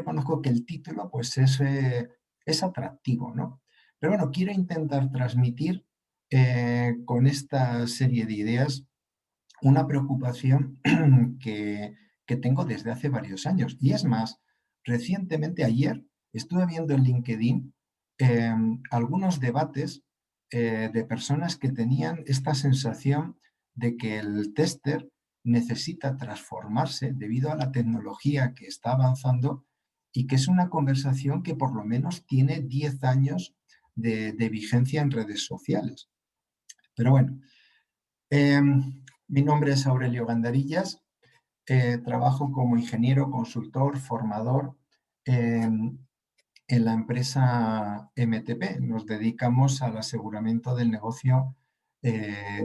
reconozco que el título pues es atractivo, ¿no? Pero bueno, quiero intentar transmitir con esta serie de ideas una preocupación que tengo desde hace varios años. Y es más, recientemente, ayer, estuve viendo en LinkedIn algunos debates de personas que tenían esta sensación de que el tester necesita transformarse debido a la tecnología que está avanzando y que es una conversación que por lo menos tiene 10 años de vigencia en redes sociales. Pero bueno, mi nombre es Aurelio Gandarillas, trabajo como ingeniero, consultor, formador en la empresa MTP. Nos dedicamos al aseguramiento del negocio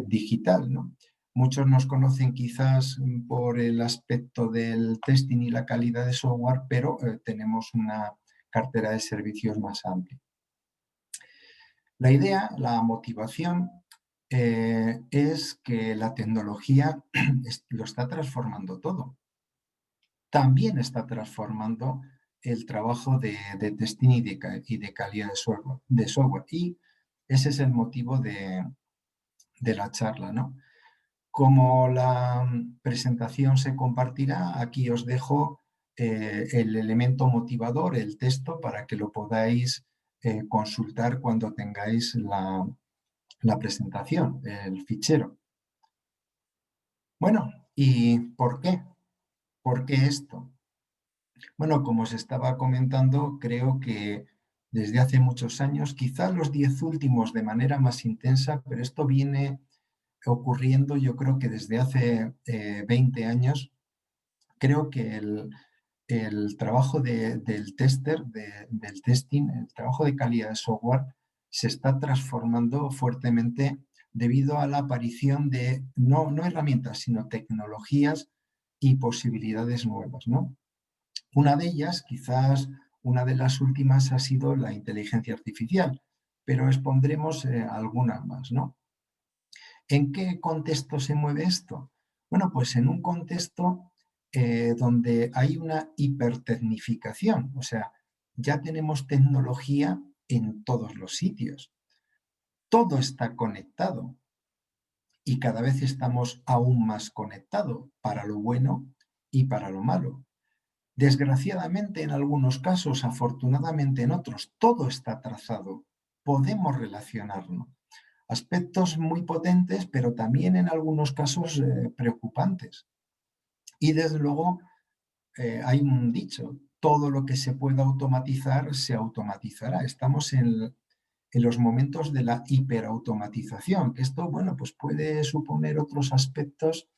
digital, ¿no? Muchos nos conocen quizás por el aspecto del testing y la calidad de software, pero tenemos una cartera de servicios más amplia. La idea, la motivación, es que la tecnología lo está transformando todo. También está transformando el trabajo de testing y de calidad de software. Y ese es el motivo de la charla, ¿no? Como la presentación se compartirá, aquí os dejo el elemento motivador, el texto, para que lo podáis consultar cuando tengáis la presentación, el fichero. Bueno, ¿y por qué? ¿Por qué esto? Bueno, como os estaba comentando, creo que desde hace muchos años, quizá los 10 últimos de manera más intensa, pero esto viene ocurriendo yo creo que desde hace 20 años, creo que el trabajo del tester, del testing, el trabajo de calidad de software se está transformando fuertemente debido a la aparición de no herramientas, sino tecnologías y posibilidades nuevas, ¿no? Una de ellas, quizás una de las últimas, ha sido la inteligencia artificial, pero expondremos algunas más, ¿no? ¿En qué contexto se mueve esto? Bueno, pues en un contexto donde hay una hipertecnificación, o sea, ya tenemos tecnología en todos los sitios. Todo está conectado y cada vez estamos aún más conectados para lo bueno y para lo malo. Desgraciadamente en algunos casos, afortunadamente en otros, todo está trazado. Podemos relacionarnos. Aspectos muy potentes, pero también en algunos casos preocupantes. Y desde luego hay un dicho, todo lo que se pueda automatizar se automatizará. Estamos en los momentos de la hiperautomatización, que esto, bueno, pues puede suponer otros aspectos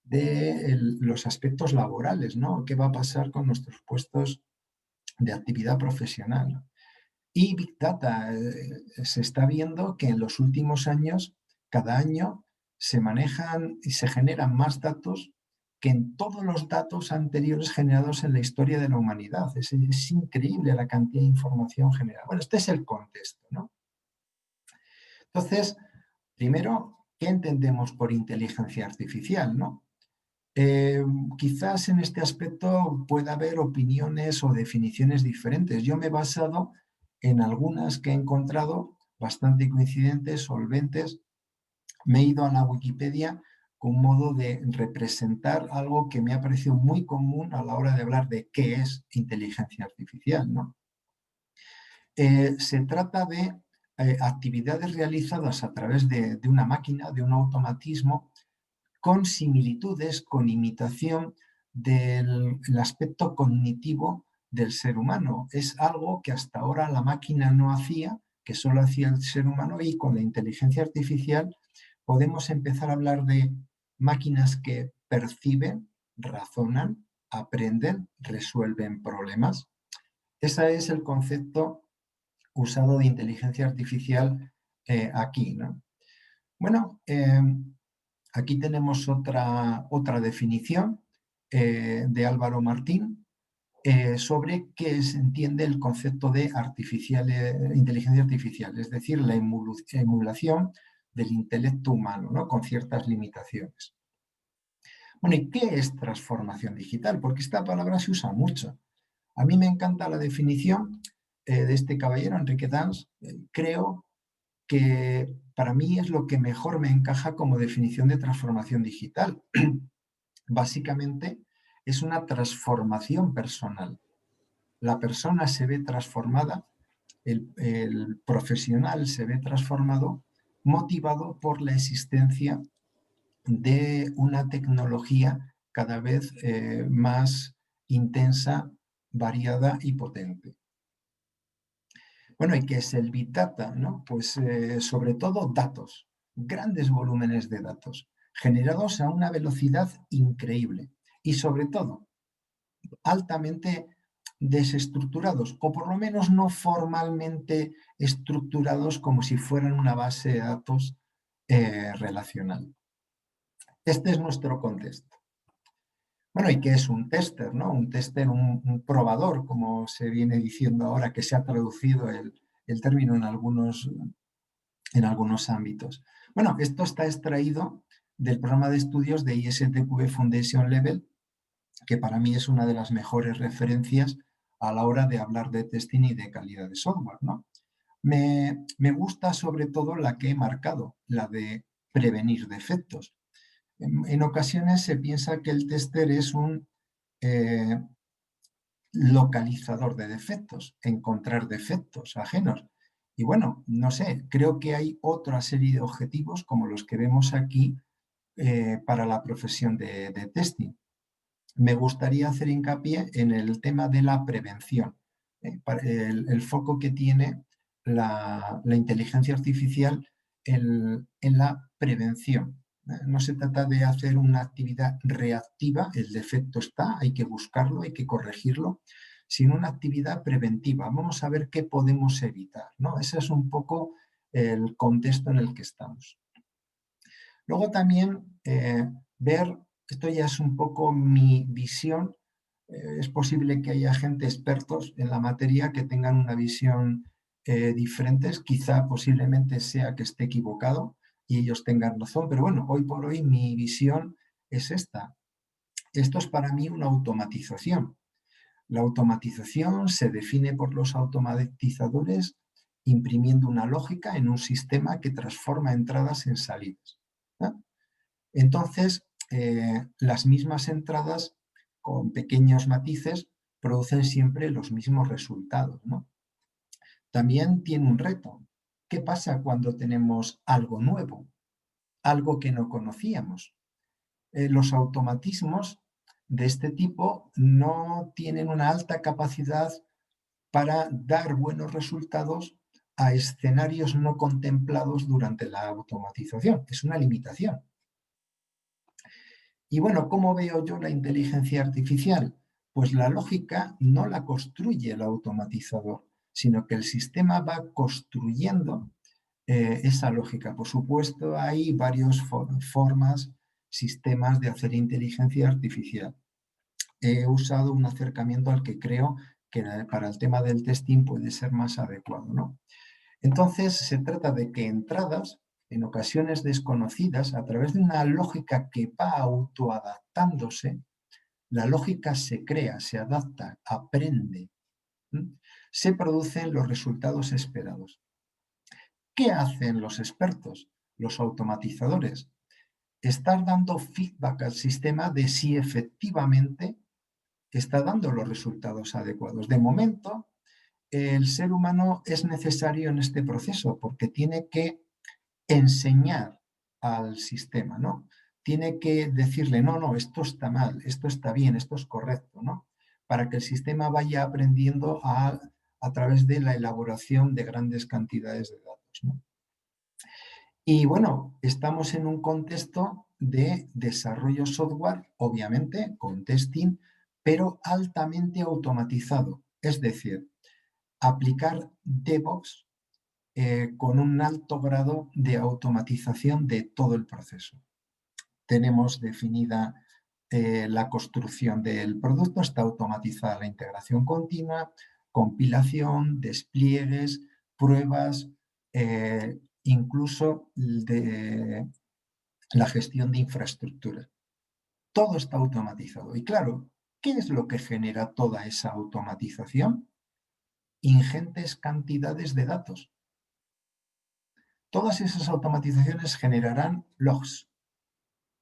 de los aspectos laborales, ¿no? ¿Qué va a pasar con nuestros puestos de actividad profesional? Y Big Data, se está viendo que en los últimos años, cada año, se manejan y se generan más datos que en todos los datos anteriores generados en la historia de la humanidad. Es increíble la cantidad de información generada. Bueno, este es el contexto, ¿no? Entonces, primero, ¿qué entendemos por inteligencia artificial, no? Quizás en este aspecto pueda haber opiniones o definiciones diferentes. Yo me he basado en algunas que he encontrado bastante coincidentes, solventes. Me he ido a la Wikipedia con un modo de representar algo que me ha parecido muy común a la hora de hablar de qué es inteligencia artificial, ¿no? Se trata de actividades realizadas a través de una máquina, de un automatismo, con similitudes, con imitación del aspecto cognitivo del ser humano. Es algo que hasta ahora la máquina no hacía, que solo hacía el ser humano, y con la inteligencia artificial podemos empezar a hablar de máquinas que perciben, razonan, aprenden, resuelven problemas. Ese es el concepto usado de inteligencia artificial aquí, ¿no? Bueno, aquí tenemos otra definición de Álvaro Martín sobre qué se entiende el concepto de inteligencia artificial, es decir, la emulación del intelecto humano, ¿no? Con ciertas limitaciones. Bueno, ¿y qué es transformación digital? Porque esta palabra se usa mucho. A mí me encanta la definición de este caballero, Enrique Dans. Creo que para mí es lo que mejor me encaja como definición de transformación digital. Básicamente es una transformación personal. La persona se ve transformada, el profesional se ve transformado, motivado por la existencia de una tecnología cada vez más intensa, variada y potente. Bueno, ¿y qué es el Big Data? ¿No? Pues sobre todo datos, grandes volúmenes de datos, generados a una velocidad increíble y sobre todo altamente desestructurados, o por lo menos no formalmente estructurados como si fueran una base de datos relacional. Este es nuestro contexto. Bueno, ¿y qué es un tester? ¿No? Un tester, un probador, como se viene diciendo ahora, que se ha traducido el término en algunos ámbitos. Bueno, esto está extraído del programa de estudios de ISTQB Foundation Level, que para mí es una de las mejores referencias a la hora de hablar de testing y de calidad de software, ¿no? Me gusta sobre todo la que he marcado, la de prevenir defectos. En ocasiones se piensa que el tester es un eh, localizador de defectos, encontrar defectos ajenos. Y bueno, no sé, creo que hay otra serie de objetivos como los que vemos aquí para la profesión de testing. Me gustaría hacer hincapié en el tema de la prevención, el foco que tiene la inteligencia artificial en la prevención. No se trata de hacer una actividad reactiva, el defecto está, hay que buscarlo, hay que corregirlo, sino una actividad preventiva. Vamos a ver qué podemos evitar, ¿no? Ese es un poco el contexto en el que estamos. Luego también ver, esto ya es un poco mi visión, es posible que haya gente expertos en la materia que tengan una visión diferente, quizá posiblemente sea que esté equivocado y ellos tengan razón, pero bueno, hoy por hoy mi visión es esta. Esto es para mí una automatización. La automatización se define por los automatizadores imprimiendo una lógica en un sistema que transforma entradas en salidas, ¿no? Entonces, las mismas entradas con pequeños matices producen siempre los mismos resultados, ¿no? También tiene un reto. ¿Qué pasa cuando tenemos algo nuevo, algo que no conocíamos? Los automatismos de este tipo no tienen una alta capacidad para dar buenos resultados a escenarios no contemplados durante la automatización. Es una limitación. Y bueno, ¿cómo veo yo la inteligencia artificial? Pues la lógica no la construye el automatizador, sino que el sistema va construyendo esa lógica. Por supuesto, hay varias formas, sistemas de hacer inteligencia artificial. He usado un acercamiento al que creo que para el tema del testing puede ser más adecuado, ¿no? Entonces, se trata de que entradas, en ocasiones desconocidas, a través de una lógica que va autoadaptándose, la lógica se crea, se adapta, aprende, se producen los resultados esperados. ¿Qué hacen los expertos, los automatizadores? Estar dando feedback al sistema de si efectivamente está dando los resultados adecuados. De momento, el ser humano es necesario en este proceso porque tiene que enseñar al sistema, ¿no? Tiene que decirle, no, no, esto está mal, esto está bien, esto es correcto, ¿no? Para que el sistema vaya aprendiendo a través de la elaboración de grandes cantidades de datos, ¿no? Y bueno, estamos en un contexto de desarrollo software, obviamente, con testing, pero altamente automatizado. Es decir, aplicar DevOps con un alto grado de automatización de todo el proceso. Tenemos definida la construcción del producto, está automatizada la integración continua, compilación, despliegues, pruebas, incluso de la gestión de infraestructura. Todo está automatizado. Y claro, ¿Qué es lo que genera toda esa automatización? Ingentes cantidades de datos. Todas esas automatizaciones generarán logs.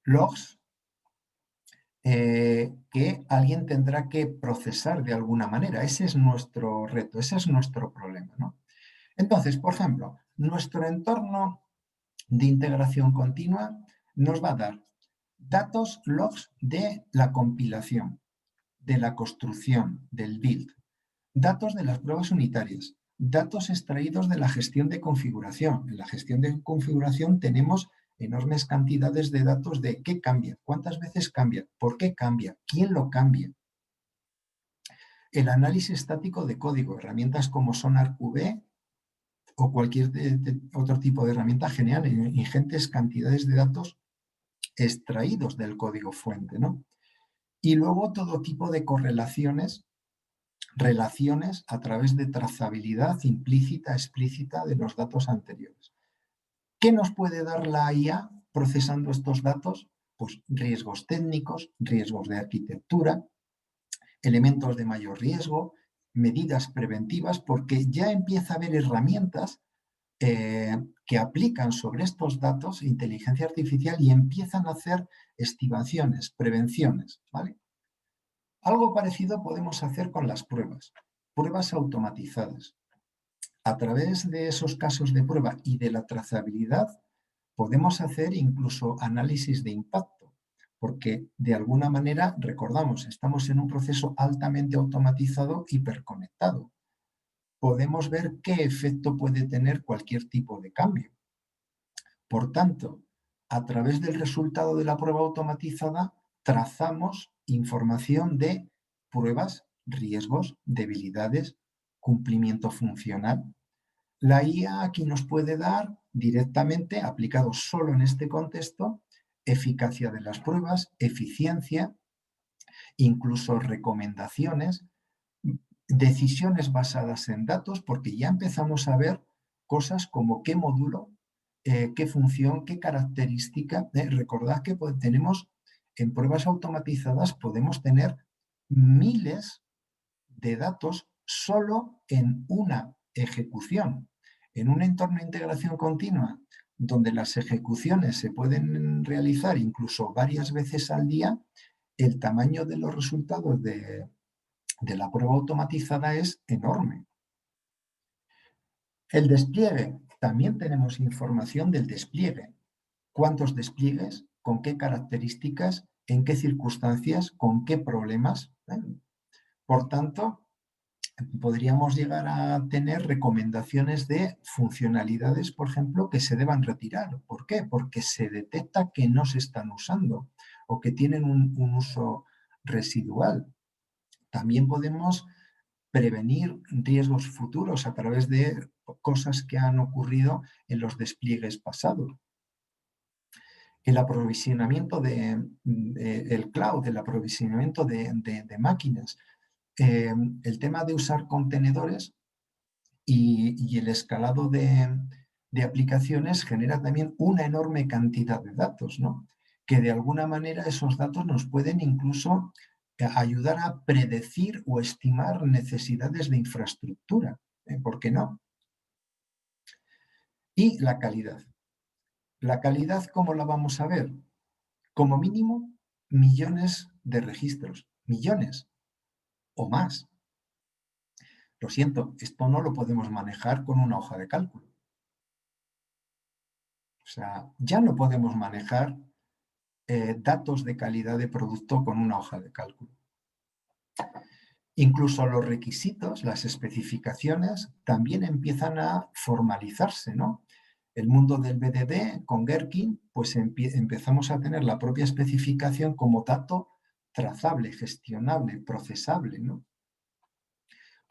Logs que alguien tendrá que procesar de alguna manera. Ese es nuestro reto, ese es nuestro problema, ¿no? Entonces, por ejemplo, nuestro entorno de integración continua nos va a dar datos, logs de la compilación, de la construcción, del build, datos de las pruebas unitarias, datos extraídos de la gestión de configuración. En la gestión de configuración tenemos enormes cantidades de datos de qué cambia, cuántas veces cambia, por qué cambia, quién lo cambia. El análisis estático de código, herramientas como SonarQB o cualquier otro tipo de herramienta generan ingentes cantidades de datos extraídos del código fuente, ¿no? Y luego todo tipo de correlaciones, relaciones a través de trazabilidad implícita, explícita de los datos anteriores. ¿Qué nos puede dar la IA procesando estos datos? Pues riesgos técnicos, riesgos de arquitectura, elementos de mayor riesgo, medidas preventivas, porque ya empieza a haber herramientas que aplican sobre estos datos inteligencia artificial y empiezan a hacer estimaciones, prevenciones, ¿vale? Algo parecido podemos hacer con las pruebas automatizadas. A través de esos casos de prueba y de la trazabilidad, podemos hacer incluso análisis de impacto, porque de alguna manera, recordamos, estamos en un proceso altamente automatizado, hiperconectado. Podemos ver qué efecto puede tener cualquier tipo de cambio. Por tanto, a través del resultado de la prueba automatizada, trazamos información de pruebas, riesgos, debilidades, cumplimiento funcional. La IA aquí nos puede dar directamente, aplicado solo en este contexto, eficacia de las pruebas, eficiencia, incluso recomendaciones, decisiones basadas en datos, porque ya empezamos a ver cosas como qué módulo, qué función, qué característica. Recordad que tenemos en pruebas automatizadas, podemos tener miles de datos solo en una ejecución. En un entorno de integración continua, donde las ejecuciones se pueden realizar incluso varias veces al día, el tamaño de los resultados de la prueba automatizada es enorme. El despliegue, también tenemos información del despliegue. ¿Cuántos despliegues? ¿Con qué características? ¿En qué circunstancias? ¿Con qué problemas? Por tanto, podríamos llegar a tener recomendaciones de funcionalidades, por ejemplo, que se deban retirar. ¿Por qué? Porque se detecta que no se están usando o que tienen un uso residual. También podemos prevenir riesgos futuros a través de cosas que han ocurrido en los despliegues pasados. El aprovisionamiento el cloud, el aprovisionamiento de máquinas, el tema de usar contenedores y el escalado de aplicaciones genera también una enorme cantidad de datos, ¿no? Que de alguna manera esos datos nos pueden incluso ayudar a predecir o estimar necesidades de infraestructura. ¿Por qué no? Y la calidad. La calidad, ¿cómo la vamos a ver? Como mínimo, millones de registros, millones o más. Lo siento, esto no lo podemos manejar con una hoja de cálculo. O sea, ya no podemos manejar datos de calidad de producto con una hoja de cálculo. Incluso los requisitos, las especificaciones, también empiezan a formalizarse, ¿no? El mundo del BDD con Gherkin, pues empezamos a tener la propia especificación como dato trazable, gestionable, procesable, ¿no?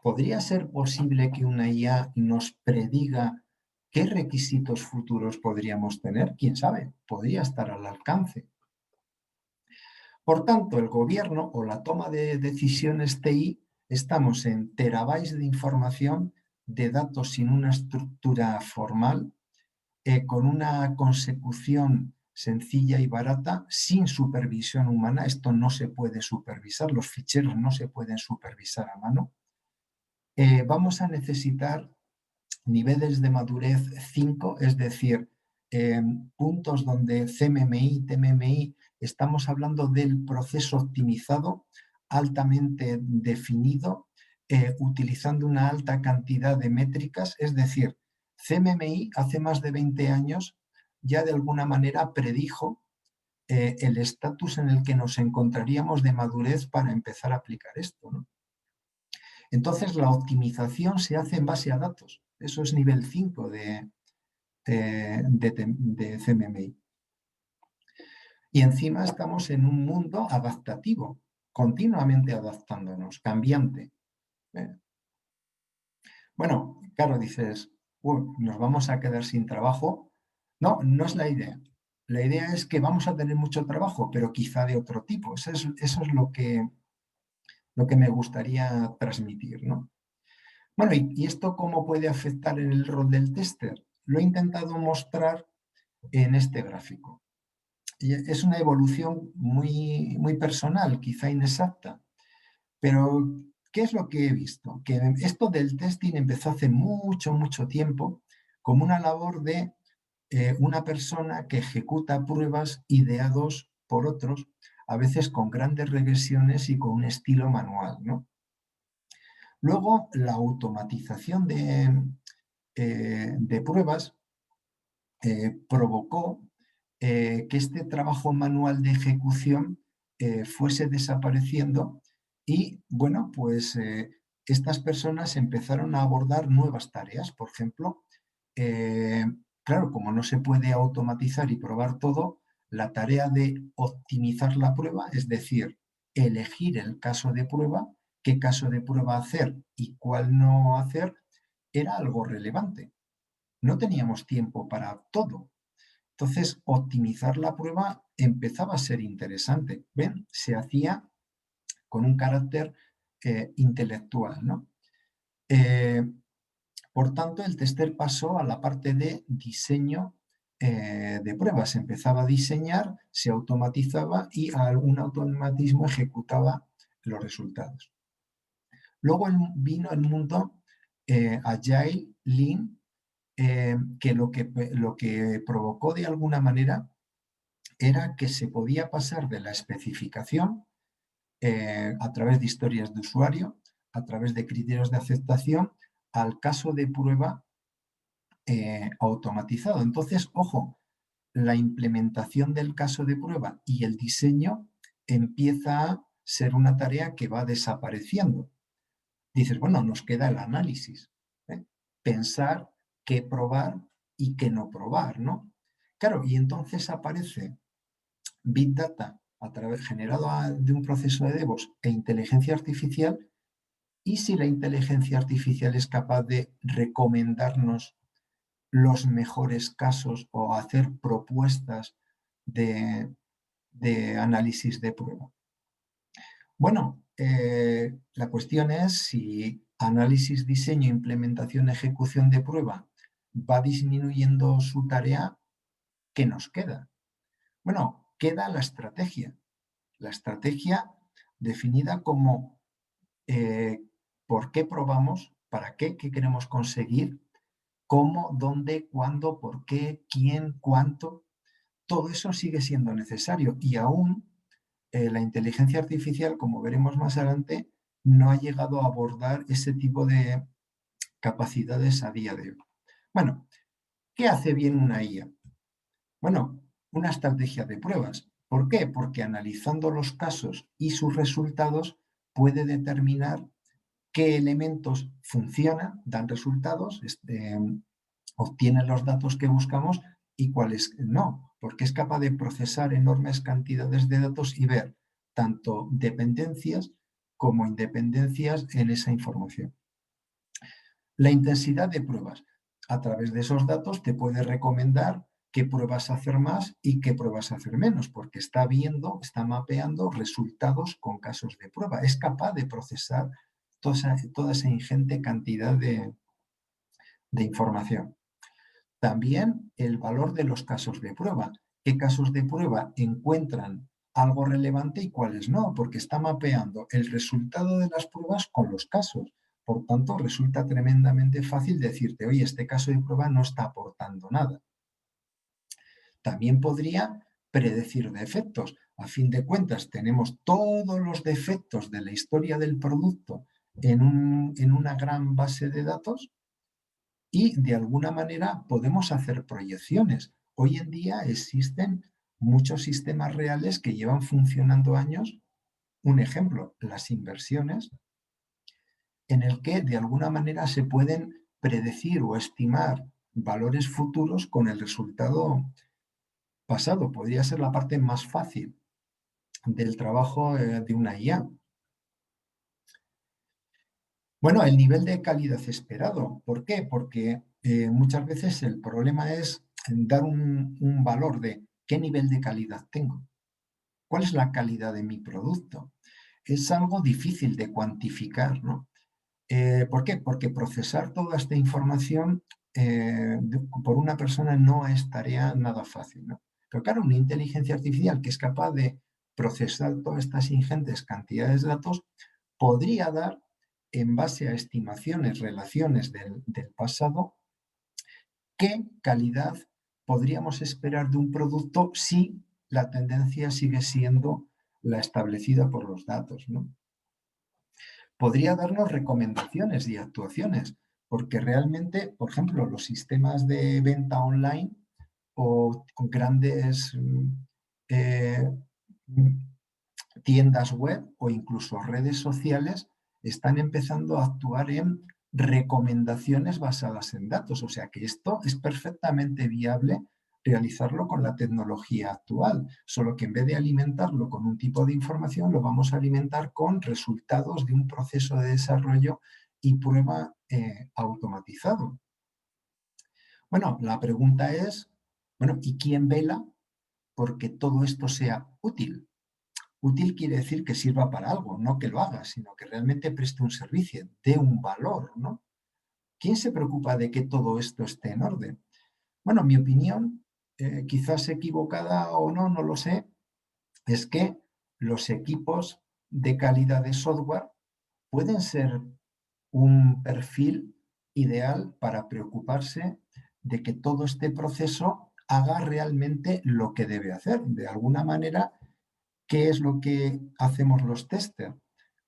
¿Podría ser posible que una IA nos prediga qué requisitos futuros podríamos tener? ¿Quién sabe? Podría estar al alcance. Por tanto, el gobierno o la toma de decisiones TI, estamos en terabytes de información, de datos sin una estructura formal, con una consecución sencilla y barata, sin supervisión humana. Esto no se puede supervisar, los ficheros no se pueden supervisar a mano. Vamos a necesitar niveles de madurez 5, es decir, puntos donde CMMI, TMMI, estamos hablando del proceso optimizado, altamente definido, utilizando una alta cantidad de métricas, es decir, CMMI hace más de 20 años ya de alguna manera predijo el estatus en el que nos encontraríamos de madurez para empezar a aplicar esto, ¿no? Entonces, la optimización se hace en base a datos. Eso es nivel 5 de CMMI. Y encima estamos en un mundo adaptativo, continuamente adaptándonos, cambiante. Bueno, claro, dices, nos vamos a quedar sin trabajo. No, no es la idea. La idea es que vamos a tener mucho trabajo, pero quizá de otro tipo. Eso es lo que me gustaría transmitir, ¿no? Bueno, ¿y esto cómo puede afectar en el rol del tester? Lo he intentado mostrar en este gráfico. Y es una evolución muy, muy personal, quizá inexacta, pero ¿qué es lo que he visto? Que esto del testing empezó hace mucho, mucho tiempo como una labor de una persona que ejecuta pruebas ideados por otros, a veces con grandes regresiones y con un estilo manual, ¿no? Luego, la automatización de pruebas provocó que este trabajo manual de ejecución fuese desapareciendo y, bueno, pues estas personas empezaron a abordar nuevas tareas. Por ejemplo, claro, como no se puede automatizar y probar todo, la tarea de optimizar la prueba, es decir, elegir el caso de prueba, qué caso de prueba hacer y cuál no hacer, era algo relevante. No teníamos tiempo para todo. Entonces, optimizar la prueba empezaba a ser interesante. ¿Ven? Se hacía con un carácter intelectual, ¿no? Por tanto, el tester pasó a la parte de diseño de pruebas. Empezaba a diseñar, se automatizaba y algún automatismo ejecutaba los resultados. Luego vino el mundo Agile, Lean, que lo que provocó de alguna manera era que se podía pasar de la especificación a través de historias de usuario, a través de criterios de aceptación, al caso de prueba automatizado. Entonces, ojo, la implementación del caso de prueba y el diseño empieza a ser una tarea que va desapareciendo. Dices, bueno, nos queda el análisis, ¿eh? Pensar qué probar y qué no probar, ¿no? Claro, y entonces aparece Big Data generado de un proceso de DevOps e inteligencia artificial, y si la inteligencia artificial es capaz de recomendarnos los mejores casos o hacer propuestas de análisis de prueba. Bueno, la cuestión es si análisis, diseño, implementación, ejecución de prueba va disminuyendo su tarea, ¿qué nos queda? Bueno, queda la estrategia definida como por qué probamos, para qué, qué queremos conseguir, cómo, dónde, cuándo, por qué, quién, cuánto. Todo eso sigue siendo necesario y aún la inteligencia artificial, como veremos más adelante, no ha llegado a abordar ese tipo de capacidades a día de hoy. Bueno, ¿qué hace bien una IA? Bueno, una estrategia de pruebas. ¿Por qué? Porque analizando los casos y sus resultados puede determinar qué elementos funcionan, dan resultados, obtienen los datos que buscamos y cuáles no, porque es capaz de procesar enormes cantidades de datos y ver tanto dependencias como independencias en esa información. La intensidad de pruebas. A través de esos datos te puede recomendar qué pruebas hacer más y qué pruebas hacer menos, porque está viendo, está mapeando resultados con casos de prueba. Es capaz de procesar toda esa ingente cantidad de información. También el valor de los casos de prueba. qué casos de prueba encuentran algo relevante y cuáles no, porque está mapeando el resultado de las pruebas con los casos. Por tanto, resulta tremendamente fácil decirte, oye, este caso de prueba no está aportando nada. También podría predecir defectos. A fin de cuentas, tenemos todos los defectos de la historia del producto en una gran base de datos y de alguna manera podemos hacer proyecciones. Hoy en día existen muchos sistemas reales que llevan funcionando años. Un ejemplo, las inversiones, en el que de alguna manera se pueden predecir o estimar valores futuros con el resultado pasado. Podría ser la parte más fácil del trabajo de una IA. Bueno, el nivel de calidad esperado. ¿Por qué? Porque muchas veces el problema es dar un valor de qué nivel de calidad tengo. ¿Cuál es la calidad de mi producto? Es algo difícil de cuantificar, ¿no? ¿Por qué? Porque procesar toda esta información por una persona no es tarea nada fácil, ¿no? Pero claro, una inteligencia artificial que es capaz de procesar todas estas ingentes cantidades de datos podría dar, en base a estimaciones, relaciones del pasado, qué calidad podríamos esperar de un producto si la tendencia sigue siendo la establecida por los datos, ¿no? Podría darnos recomendaciones y actuaciones, porque realmente, por ejemplo, los sistemas de venta online o grandes eh, tiendas web o incluso redes sociales están empezando a actuar en recomendaciones basadas en datos. O sea que esto es perfectamente viable realizarlo con la tecnología actual, solo que en vez de alimentarlo con un tipo de información, lo vamos a alimentar con resultados de un proceso de desarrollo y prueba automatizado. Bueno, la pregunta es, bueno, ¿y quién vela porque todo esto sea útil? Útil quiere decir que sirva para algo, no que lo haga, sino que realmente preste un servicio, dé un valor, ¿no? ¿Quién se preocupa de que todo esto esté en orden? Bueno, mi opinión, quizás equivocada o no, no lo sé, es que los equipos de calidad de software pueden ser un perfil ideal para preocuparse de que todo este proceso haga realmente lo que debe hacer. De alguna manera, ¿qué es lo que hacemos los testers?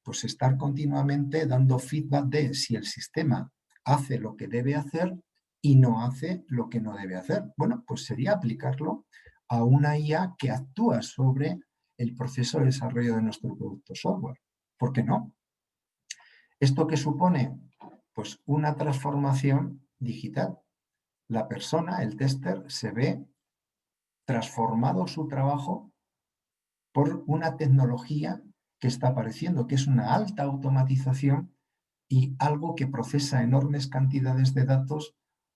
Pues estar continuamente dando feedback de si el sistema hace lo que debe hacer y no hace lo que no debe hacer. Bueno, pues sería aplicarlo a una IA que actúa sobre el proceso de desarrollo de nuestro producto software. ¿Por qué no? ¿Esto qué supone? Pues una transformación digital. La persona, el tester, se ve transformado su trabajo por una tecnología que está apareciendo, que es una alta automatización y algo que procesa enormes cantidades de datos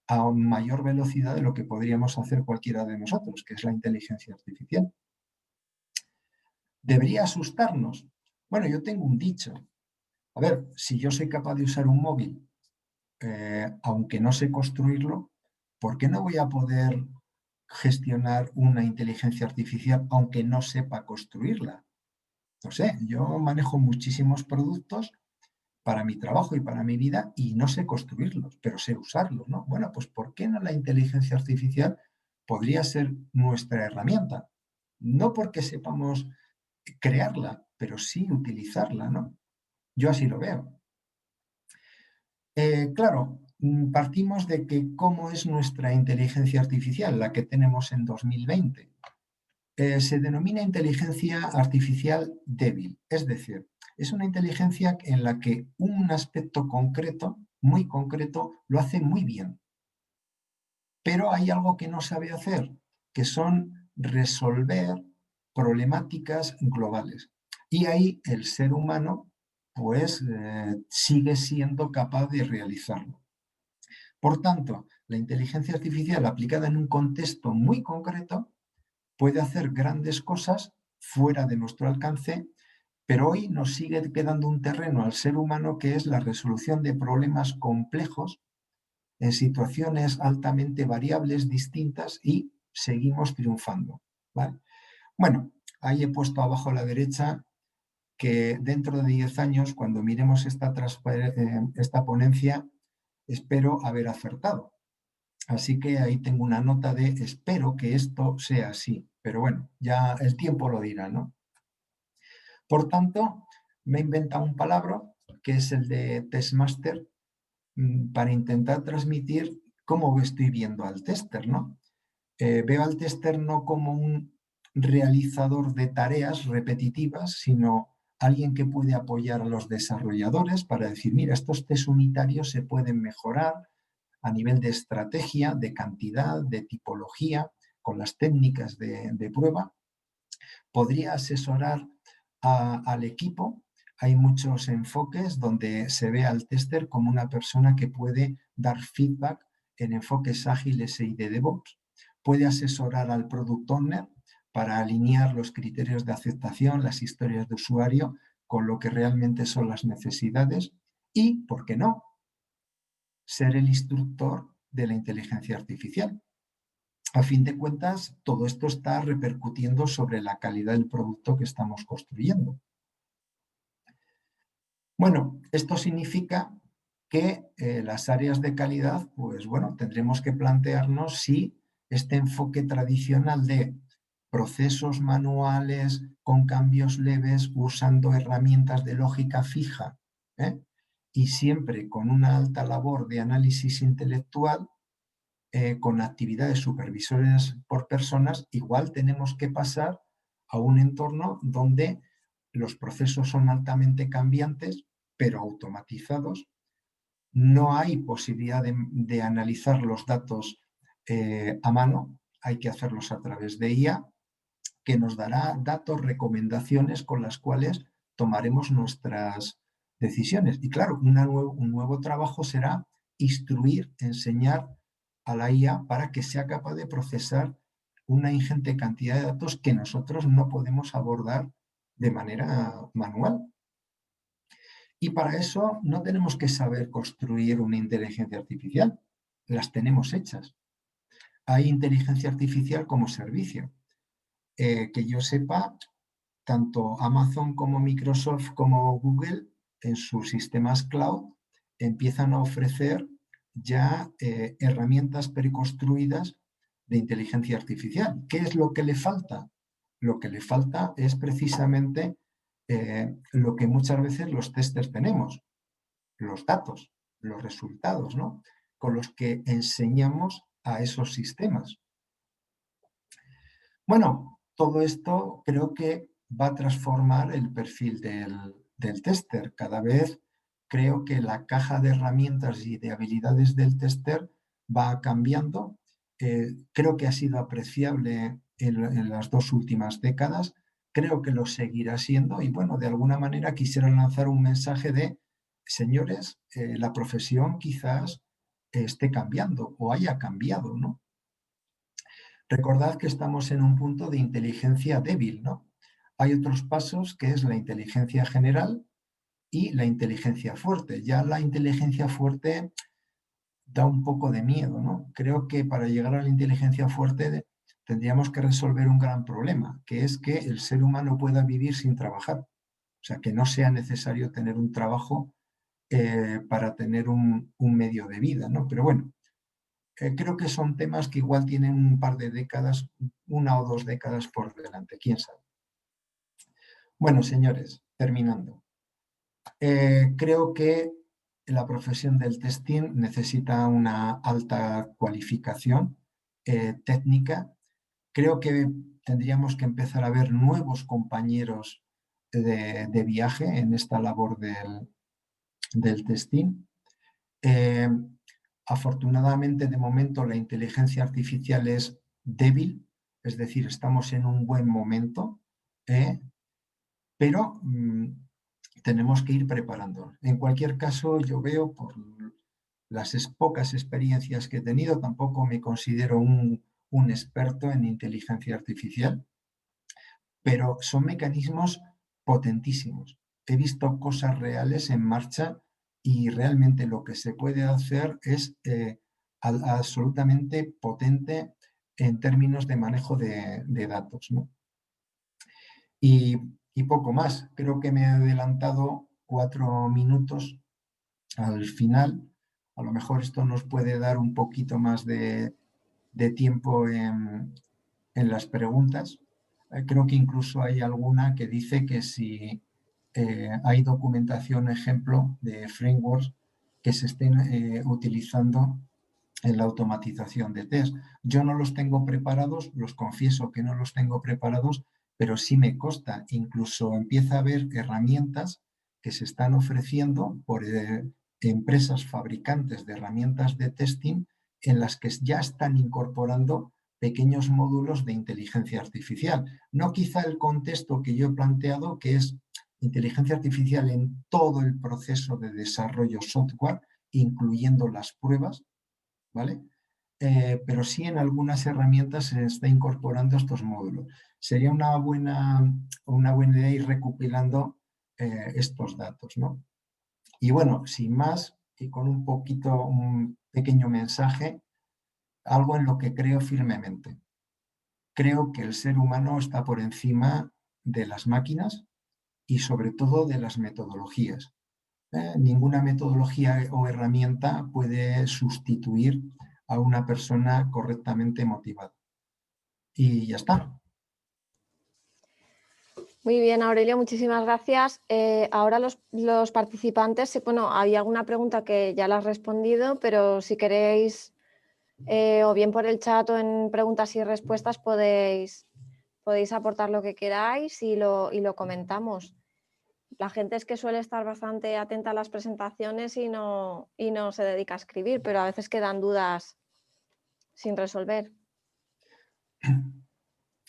a mayor velocidad de lo que podríamos hacer cualquiera de nosotros, que es la inteligencia artificial. ¿Debería asustarnos? Bueno, yo tengo un dicho. A ver, si yo soy capaz de usar un móvil, aunque no sé construirlo, ¿por qué no voy a poder gestionar una inteligencia artificial aunque no sepa construirla? No sé, yo manejo muchísimos productos para mi trabajo y para mi vida y no sé construirlos, pero sé usarlos, ¿no? Bueno, pues ¿por qué no la inteligencia artificial podría ser nuestra herramienta? No porque sepamos crearla, pero sí utilizarla, ¿no? Yo así lo veo. Claro, partimos de que cómo es nuestra inteligencia artificial, la que tenemos en 2020. Se denomina inteligencia artificial débil, es decir, es una inteligencia en la que un aspecto concreto, muy concreto, lo hace muy bien, pero hay algo que no sabe hacer, que son resolver problemáticas globales. Y ahí el ser humano, pues, sigue siendo capaz de realizarlo. Por tanto, la inteligencia artificial aplicada en un contexto muy concreto puede hacer grandes cosas fuera de nuestro alcance, pero hoy nos sigue quedando un terreno al ser humano que es la resolución de problemas complejos en situaciones altamente variables, distintas, y seguimos triunfando. ¿vale? Bueno, ahí he puesto abajo a la derecha que dentro de 10 años, cuando miremos esta ponencia, espero haber acertado. Así que ahí tengo una nota de espero que esto sea así. Pero bueno, ya el tiempo lo dirá, ¿no? Por tanto, me he inventado un palabra que es el de testmaster para intentar transmitir cómo estoy viendo al tester, ¿no? Veo al tester no como un realizador de tareas repetitivas, sino alguien que puede apoyar a los desarrolladores para decir, mira, estos test unitarios se pueden mejorar a nivel de estrategia, de cantidad, de tipología, con las técnicas de prueba. Podría asesorar al equipo. Hay muchos enfoques donde se ve al tester como una persona que puede dar feedback en enfoques ágiles y de DevOps. Puede asesorar al Product Owner para alinear los criterios de aceptación, las historias de usuario, con lo que realmente son las necesidades y, ¿por qué no?, ser el instructor de la inteligencia artificial. A fin de cuentas, todo esto está repercutiendo sobre la calidad del producto que estamos construyendo. Bueno, esto significa que las áreas de calidad, pues bueno, tendremos que plantearnos si este enfoque tradicional de procesos manuales con cambios leves, usando herramientas de lógica fija, ¿eh? Y siempre con una alta labor de análisis intelectual, con actividades supervisores por personas, igual tenemos que pasar a un entorno donde los procesos son altamente cambiantes, pero automatizados. No hay posibilidad de analizar los datos a mano, hay que hacerlos a través de IA, que nos dará datos, recomendaciones con las cuales tomaremos nuestras decisiones. Y claro, un nuevo trabajo será instruir, enseñar a la IA para que sea capaz de procesar una ingente cantidad de datos que nosotros no podemos abordar de manera manual. Y para eso no tenemos que saber construir una inteligencia artificial, las tenemos hechas. Hay inteligencia artificial como servicio. Que yo sepa, tanto Amazon como Microsoft como Google en sus sistemas cloud empiezan a ofrecer ya herramientas preconstruidas de inteligencia artificial. ¿Qué es lo que le falta? Lo que le falta es precisamente lo que muchas veces los testers tenemos, los datos, los resultados, ¿no?, con los que enseñamos a esos sistemas. Bueno, todo esto creo que va a transformar el perfil del tester. Cada vez creo que la caja de herramientas y de habilidades del tester va cambiando. Creo que ha sido apreciable en las 2 últimas décadas. Creo que lo seguirá siendo y, bueno, de alguna manera quisiera lanzar un mensaje de, señores, la profesión quizás esté cambiando o haya cambiado, ¿no? Recordad que estamos en un punto de inteligencia débil, ¿no? Hay otros pasos que es la inteligencia general y la inteligencia fuerte. Ya la inteligencia fuerte da un poco de miedo, ¿no? Creo que para llegar a la inteligencia fuerte tendríamos que resolver un gran problema, que es que el ser humano pueda vivir sin trabajar. O sea, que no sea necesario tener un trabajo para tener un medio de vida, ¿no? Pero bueno, creo que son temas que igual tienen un par de décadas, 1 o 2 décadas por delante, quién sabe. Bueno, señores, terminando. Creo que la profesión del testing necesita una alta cualificación técnica. Creo que tendríamos que empezar a ver nuevos compañeros de viaje en esta labor del testing. Afortunadamente, de momento, la inteligencia artificial es débil, es decir, estamos en un buen momento, pero tenemos que ir preparándonos. En cualquier caso, yo veo, por las pocas experiencias que he tenido, tampoco me considero un experto en inteligencia artificial, pero son mecanismos potentísimos. He visto cosas reales en marcha y realmente lo que se puede hacer es absolutamente potente en términos de manejo de datos, ¿no? Y, y poco más. Creo que me he adelantado 4 minutos al final. A lo mejor esto nos puede dar un poquito más de tiempo en las preguntas. Creo que incluso hay alguna que dice que si hay documentación, ejemplo, de frameworks que se estén utilizando en la automatización de test. Yo no los tengo preparados, los confieso que no los tengo preparados, pero sí me consta. Incluso empieza a haber herramientas que se están ofreciendo por empresas fabricantes de herramientas de testing en las que ya están incorporando pequeños módulos de inteligencia artificial. No quizá el contexto que yo he planteado, que es inteligencia artificial en todo el proceso de desarrollo software, incluyendo las pruebas, ¿vale? Pero sí en algunas herramientas se está incorporando estos módulos. Sería una buena idea ir recopilando estos datos, ¿no? Y bueno, sin más, y con un pequeño mensaje, algo en lo que creo firmemente. Creo que el ser humano está por encima de las máquinas y sobre todo de las metodologías. Ninguna metodología o herramienta puede sustituir a una persona correctamente motivada. Y ya está. Muy bien, Aurelio, muchísimas gracias. Ahora los participantes, bueno, hay alguna pregunta que ya la has respondido, pero si queréis, o bien por el chat o en preguntas y respuestas, podéis aportar lo que queráis y lo comentamos. La gente es que suele estar bastante atenta a las presentaciones y no se dedica a escribir, pero a veces quedan dudas sin resolver.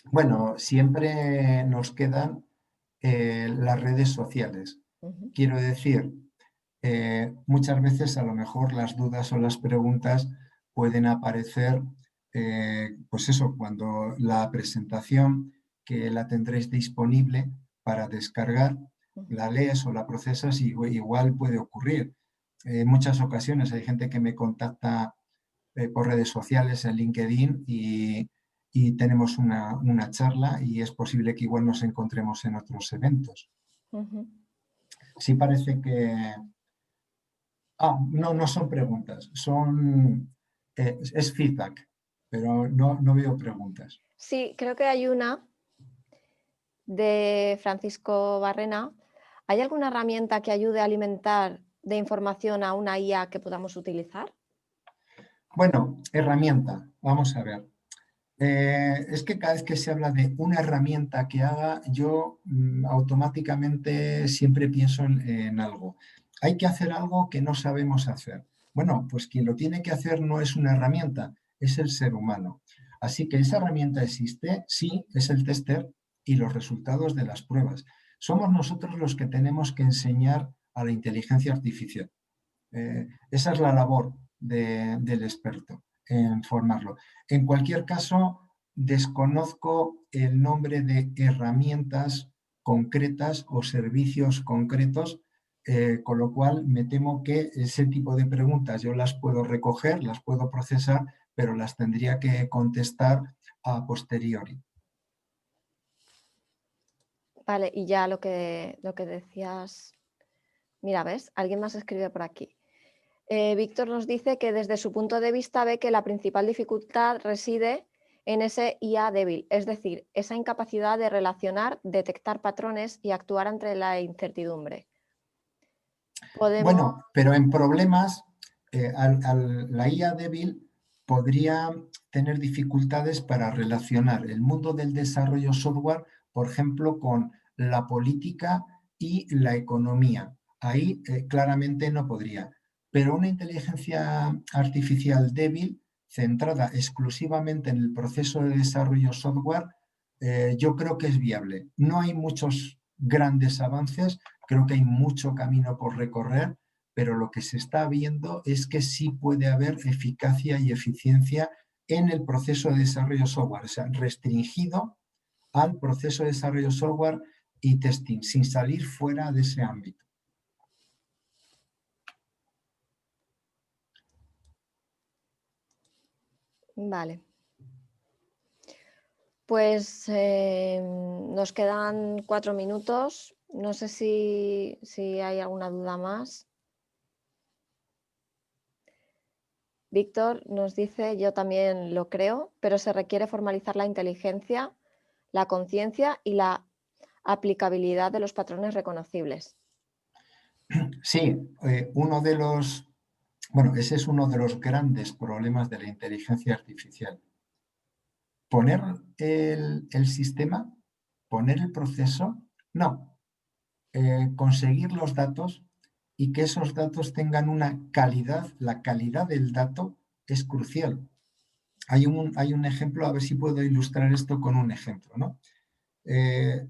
Bueno, siempre nos quedan las redes sociales. Quiero decir, muchas veces a lo mejor las dudas o las preguntas pueden aparecer, pues eso, cuando la presentación que la tendréis disponible para descargar, la lees o la procesas y igual puede ocurrir. En muchas ocasiones hay gente que me contacta por redes sociales, en LinkedIn, y tenemos una charla y es posible que igual nos encontremos en otros eventos. Sí parece que... no son preguntas, es feedback, pero no veo preguntas. Sí, creo que hay una de Francisco Barrena. ¿Hay alguna herramienta que ayude a alimentar de información a una IA que podamos utilizar? Bueno, herramienta, vamos a ver. Es que cada vez que se habla de una herramienta que haga, yo automáticamente siempre pienso en algo. Hay que hacer algo que no sabemos hacer. Bueno, pues quien lo tiene que hacer no es una herramienta, es el ser humano. Así que esa herramienta existe, sí, es el tester y los resultados de las pruebas. Somos nosotros los que tenemos que enseñar a la inteligencia artificial. Esa es la labor del experto, en formarlo. En cualquier caso, desconozco el nombre de herramientas concretas o servicios concretos, con lo cual me temo que ese tipo de preguntas yo las puedo recoger, las puedo procesar, pero las tendría que contestar a posteriori. Vale, y ya lo que decías... Mira, ¿ves? Alguien más escribe por aquí. Víctor nos dice que desde su punto de vista ve que la principal dificultad reside en ese IA débil, es decir, esa incapacidad de relacionar, detectar patrones y actuar ante la incertidumbre. Bueno, pero en problemas, la IA débil podría tener dificultades para relacionar el mundo del desarrollo software, por ejemplo, con la política y la economía. Ahí claramente no podría. Pero una inteligencia artificial débil, centrada exclusivamente en el proceso de desarrollo software, yo creo que es viable. No hay muchos grandes avances, creo que hay mucho camino por recorrer, pero lo que se está viendo es que sí puede haber eficacia y eficiencia en el proceso de desarrollo software, o sea, restringido al proceso de desarrollo software y testing, sin salir fuera de ese ámbito. Vale. Pues nos quedan 4 minutos. No sé si hay alguna duda más. Víctor nos dice, yo también lo creo, pero se requiere formalizar la inteligencia, la conciencia y la aplicabilidad de los patrones reconocibles. Sí, ese es uno de los grandes problemas de la inteligencia artificial. Poner el sistema, poner el proceso, no. Conseguir los datos y que esos datos tengan una calidad, la calidad del dato es crucial. Hay un ejemplo, a ver si puedo ilustrar esto con un ejemplo, ¿no?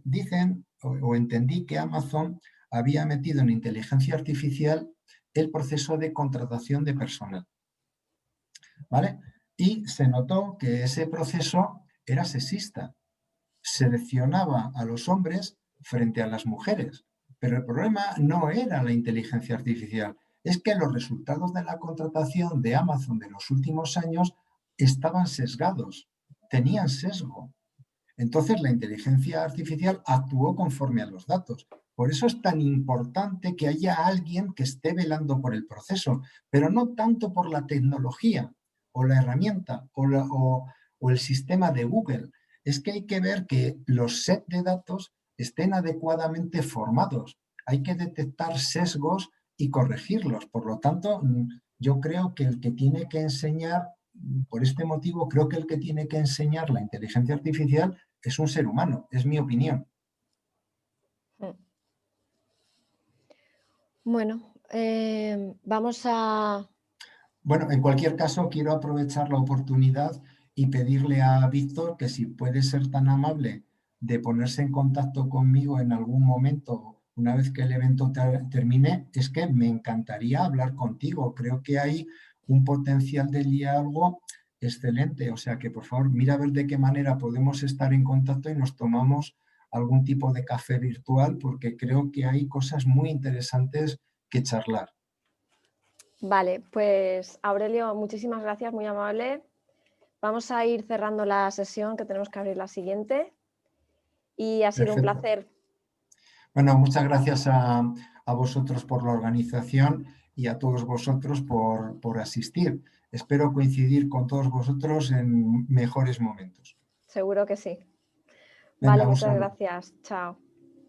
Dicen o entendí que Amazon había metido en inteligencia artificial el proceso de contratación de personal, ¿vale? Y se notó que ese proceso era sexista. Seleccionaba a los hombres frente a las mujeres. Pero el problema no era la inteligencia artificial, es que los resultados de la contratación de Amazon de los últimos años estaban sesgados, tenían sesgo. Entonces la inteligencia artificial actuó conforme a los datos. Por eso es tan importante que haya alguien que esté velando por el proceso, pero no tanto por la tecnología o la herramienta o el sistema de Google. Es que hay que ver que los sets de datos estén adecuadamente formados. Hay que detectar sesgos y corregirlos. Por lo tanto, yo creo que el que tiene que enseñar, por este motivo, creo que el que tiene que enseñar la inteligencia artificial es un ser humano, es mi opinión. Bueno, vamos a... Bueno, en cualquier caso, quiero aprovechar la oportunidad y pedirle a Víctor que si puede ser tan amable de ponerse en contacto conmigo en algún momento, una vez que el evento termine, es que me encantaría hablar contigo. Creo que hay un potencial de diálogo excelente. O sea que, por favor, mira a ver de qué manera podemos estar en contacto y nos tomamos algún tipo de café virtual, porque creo que hay cosas muy interesantes que charlar. Vale, pues Aurelio, muchísimas gracias, muy amable. Vamos a ir cerrando la sesión, que tenemos que abrir la siguiente. Y ha sido un Perfecto. placer. Bueno, muchas gracias a vosotros por la organización y a todos vosotros por asistir. Espero coincidir con todos vosotros en mejores momentos. Seguro que sí. Venga, Vale, un muchas saludo. gracias. Chao.